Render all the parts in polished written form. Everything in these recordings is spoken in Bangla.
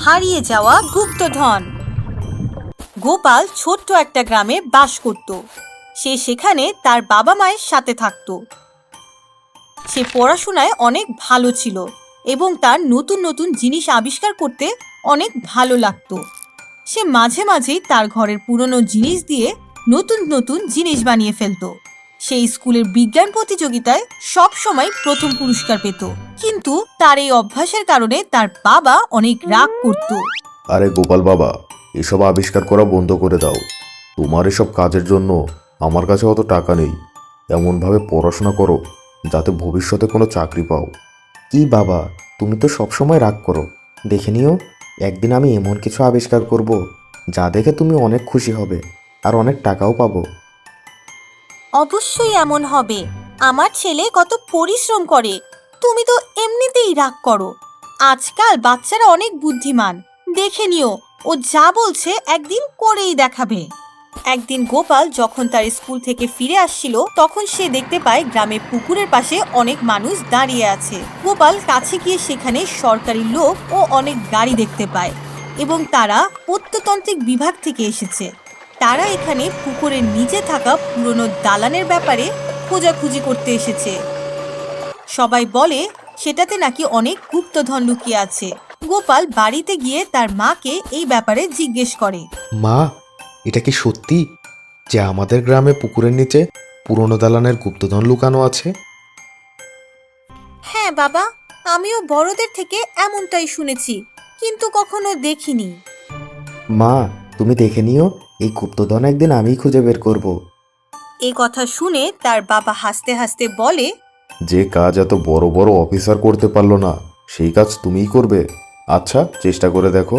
হারিয়ে যাওয়া গুপ্তধন। গোপাল ছোট্ট একটা গ্রামে বাস করত। সে সেখানে তার বাবা মায়ের সাথে থাকত। সে পড়াশোনায় অনেক ভালো ছিল এবং তার নতুন নতুন জিনিস আবিষ্কার করতে অনেক ভালো লাগতো। সে মাঝে মাঝেই তার ঘরের পুরনো জিনিস দিয়ে নতুন নতুন জিনিস বানিয়ে ফেলত। সেই স্কুলের বিজ্ঞান প্রতিযোগিতায় সব সময় প্রথম পুরস্কার পেত, কিন্তু তার এই অভ্যাসের কারণে তার বাবা অনেক রাগ করত। আরে গোপাল বাবা, এসব আবিষ্কার করা বন্ধ করে দাও। তোমার এসব কাজের জন্য আমার কাছে অত টাকা নেই। এমনভাবে পড়াশোনা করো যাতে ভবিষ্যতে কোনো চাকরি পাও। কি বাবা, তুমি তো সবসময় রাগ করো। দেখে নিও, একদিন আমি এমন কিছু আবিষ্কার করব যা দেখে তুমি অনেক খুশি হবে আর অনেক টাকাও পাবো। অবশ্যই এমন হবে। আমার ছেলে কত পরিশ্রম করে, তুমি তো এমনিতেই রাগ করো। আজকাল বাচ্চারা অনেক বুদ্ধিমান, দেখে নিও ও যা বলছে একদিন করেই দেখাবে। একদিন গোপাল যখন তার স্কুল থেকে ফিরে আসছিল, তখন সে দেখতে পায় গ্রামে পুকুরের পাশে অনেক মানুষ দাঁড়িয়ে আছে। গোপাল কাছে গিয়ে সেখানে সরকারি লোক ও অনেক গাড়ি দেখতে পায় এবং তারা প্রত্নতান্ত্রিক বিভাগ থেকে এসেছে। তারা এখানে পুকুরের নিচে থাকা পুরনো দালানের ব্যাপারে খোঁজাখুঁজি করতে এসেছে। সবাই বলে সেটাতে নাকি অনেক গুপ্তধন লুকিয়ে আছে। গোপাল বাড়িতে গিয়ে তার মাকে এই ব্যাপারে জিজ্ঞেস করে। মা, এটা কি সত্যি যে আমাদের গ্রামে পুকুরের নিচে পুরনো দালানের গুপ্তধন লুকানো আছে? হ্যাঁ বাবা, আমিও বড়দের থেকে এমনটাই শুনেছি, কিন্তু কখনো দেখিনি। মা, তুমি দেখে নিও, এই গুপ্তধন একদিন আমিই খুঁজে বের করব। এই কথা শুনে তার বাবা হাসতে হাসতে বলে, যে কাজ এত বড় বড় অফিসার করতে পারলো না, সেই কাজ তুমিই করবে? আচ্ছা, চেষ্টা করে দেখো।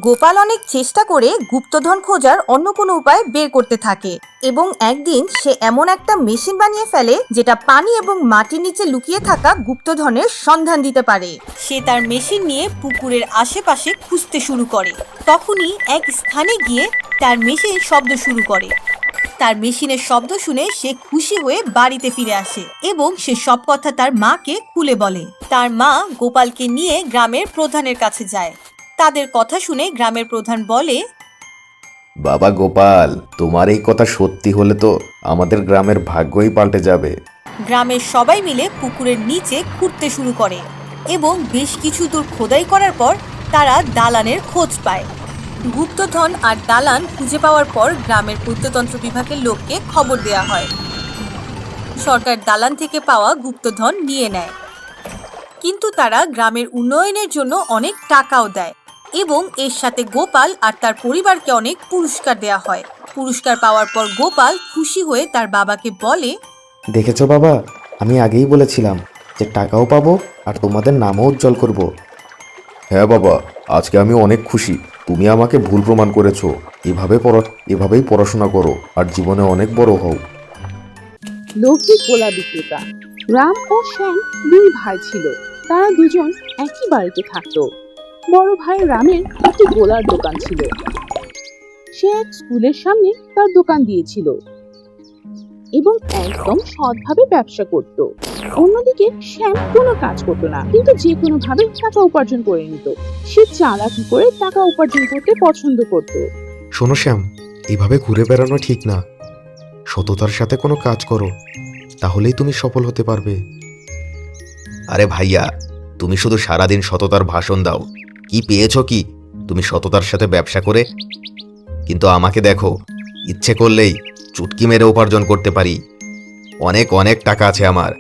গোপাল অনেক চেষ্টা করে গুপ্তধন খোঁজার অন্য কোনো উপায় বের করতে থাকে এবং একদিন সে এমন একটা মেশিন বানিয়ে ফেলে যেটা পানি এবং মাটির নিচে লুকিয়ে থাকা গুপ্তধনের সন্ধান দিতে পারে। সে তার মেশিন নিয়ে পুকুরের আশেপাশে খুঁজতে শুরু করে। তখনই এক স্থানে গিয়ে তার মেশিন শব্দ শুরু করে। তার মেশিনের শব্দ শুনে সে খুশি হয়ে বাড়িতে ফিরে আসে এবং সে সব কথা তার মাকে খুলে বলে। তার মা গোপালকে নিয়ে গ্রামের প্রধানের কাছে যায়। তাদের কথা শুনে গ্রামের প্রধান বলে, বাবা গোপাল, তোমার এই কথা সত্যি হলে তো আমাদের গ্রামের ভাগ্যই পাল্টে যাবে। গ্রামের সবাই মিলে পুকুরের নিচে খুঁড়তে শুরু করে এবং বেশ কিছু দূর খোদাই করার পর তারা দালানের খোঁজ পায়। গুপ্তধন আর দালান খুঁজে পাওয়ার পর গ্রামের প্রত্নতন্ত্র বিভাগের লোককে খবর দেয়া হয়। সরকার দালান থেকে পাওয়া গুপ্তধন নিয়ে নেয়, কিন্তু তারা গ্রামের উন্নয়নের জন্য অনেক টাকাও দেয় এবং এর সাথে গোপাল আর তার পরিবারকে অনেক পুরস্কার দেয়া হয়। পুরস্কার পাওয়ার পর গোপাল খুশি হয়ে তার বাবাকে বলে, দেখেছো বাবা, আমি আগেই বলেছিলাম যে টাকাও পাবো আর তোমাদের নামও উজ্জ্বল করব। হ্যাঁ বাবা, আজকে আমি অনেক খুশি। তুমি আমাকে ভুল প্রমাণ করেছো। এভাবেই পড়াশোনা করো আর জীবনে অনেক বড় হও। লৌকিক গোলা বিক্রেতা। রাম ও শ্যাম দুই ভাই ছিল। তারা দুজন একই বাড়িতে থাকতো। বড় ভাই রামের একটি গোলার দোকান ছিল। সে এক স্কুলের সামনে তার দোকান দিয়েছিল এবং একদম সৎভাবে ব্যবসা করত। অন্যদিকে শ্যাম কোনো কাজ করতো না, কিন্তু যে কোনো ভাবে টাকা উপার্জন করে নিত। সে চালাকি করে টাকা উপার্জন করতে পছন্দ করত। শোনো শ্যাম, এভাবে ঘুরে বেড়ানো ঠিক না। সততার সাথে কোনো কাজ করো, তাহলেই তুমি সফল হতে পারবে। আরে ভাইয়া, তুমি শুধু সারাদিন সততার ভাষণ দাও। কি পেয়েছো কি তুমি সততার সাথে ব্যবসা করে? কিন্তু আমাকে দেখো, ইচ্ছে করলেই চুটকি মেরে উপার্জন করতে পারি। অনেক অনেক টাকা আছে আমার।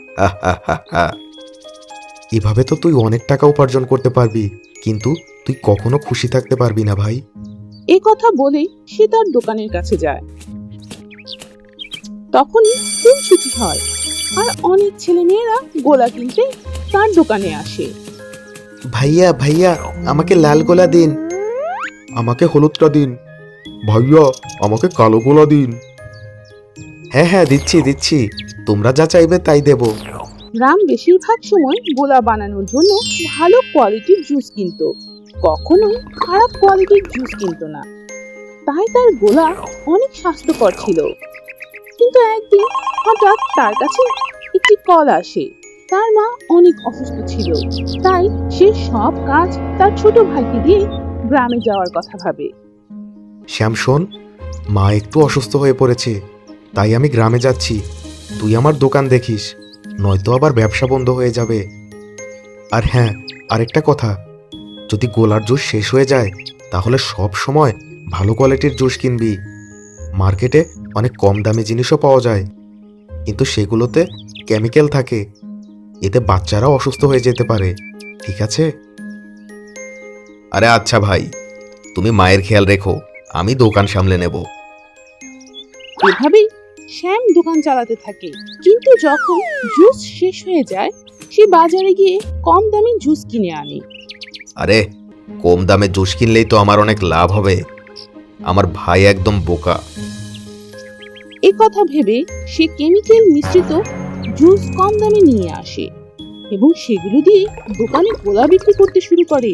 এভাবে তো তুই অনেক টাকা উপার্জন করতে পারবি, কিন্তু তুই কখনো খুশি থাকতে পারবি না ভাই। এ কথা বলেই সে তার দোকানের কাছে যায়। তখনই দিন ছুটি হয় আর অনেক ছেলে মেয়েরা গোলা কিনতে তার দোকানে আসে। ভাইয়া ভাইয়া, আমাকে লাল গোলা দিন। আমাকে হলুদটা দিন। ভাইয়া, আমাকে কালো গোলা দিন। হ্যাঁ হ্যাঁ, দিচ্ছি দিচ্ছি, তোমরা যা চাইবে তাই দেব। রাম বেশিরভাগ সময় গোলা বানানোর জন্য ভালো কোয়ালিটির জুস কিনতো, কখনোই খারাপ কোয়ালিটির জুস কিনতো না। তাই তার গোলা অনেক স্বাস্থ্যকর ছিল। কিন্তু একদিন হঠাৎ তার কাছে একটি কল আসে। তার মা অনেক অসুস্থ ছিল, তাই সে সব কাজ তার ছোট ভাইকে দিয়ে গ্রামে যাওয়ার কথা ভাবে। শ্যাম শোন, মা একটু অসুস্থ হয়ে পড়েছে, তাই আমি গ্রামে যাচ্ছি। তুই আমার দোকান দেখিস, নয়তো আবার ব্যবসা বন্ধ হয়ে যাবে। আর হ্যাঁ, আরেকটা কথা, যদি গোলার জুস শেষ হয়ে যায় তাহলে সব সময় ভালো কোয়ালিটির জুস কিনবি। মার্কেটে অনেক কম দামি জিনিসও পাওয়া যায়, কিন্তু সেগুলোতে কেমিক্যাল থাকে, এতে বাচ্চারাও অসুস্থ হয়ে যেতে পারে। ঠিক আছে? আরে আচ্ছা ভাই, তুমি মায়ের খেয়াল রেখো, আমি দোকান সামলে নেব। এভাবেই শ্যাম দোকান চালাতে থাকে। কিন্তু যখন জুস শেষ হয়ে যায়, সে বাজারে গিয়ে কম দামি জুস কিনে আনে। আরে কম দামে জুস কিনলেই তো আমার অনেক লাভ হবে। আমার ভাই একদম বোকা। এ কথা ভেবে সে কেমিক্যাল মিশ্রিত জুস কম দামে নিয়ে আসে এবং সেগুলো দিয়ে দোকানে গোলা বিক্রি করতে শুরু করে।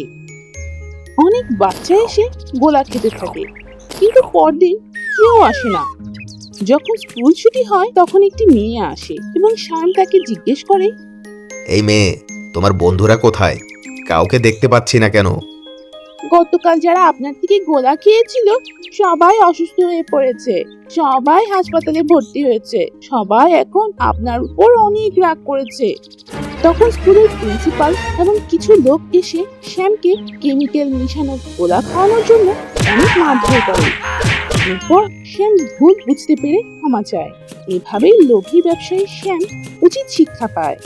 অনেক বাচ্চা এসে গোলা খেতে থাকে, কিন্তু পরদিন কেউ আসে না। যখন স্কুল ছুটি হয় তখন একটি মেয়ে আসে এবং শ্যাম তাকে জিজ্ঞেস করে, এই মেয়ে, তোমার বন্ধুরা কোথায়? কাউকে দেখতে পাচ্ছি না কেন? গতকাল যারা আপনার থেকে গোলা খেয়েছিল সবাই অসুস্থ হয়ে পড়েছে, সবাই হাসপাতালে ভর্তি হয়েছে, সবাই এখন আপনার উপর অনেক রাগ করেছে। তখন স্কুলের প্রিন্সিপাল এবং কিছু লোক এসে শ্যামকে কেমিক্যাল মিশানো গোলা খাওয়ানোর জন্য অনেক মারধর করে। এরপর শ্যাম ভুল বুঝতে পেরে ক্ষমা চায়। এভাবেই লোভী ব্যবসায়ী শ্যাম উচিত শিক্ষা পায়।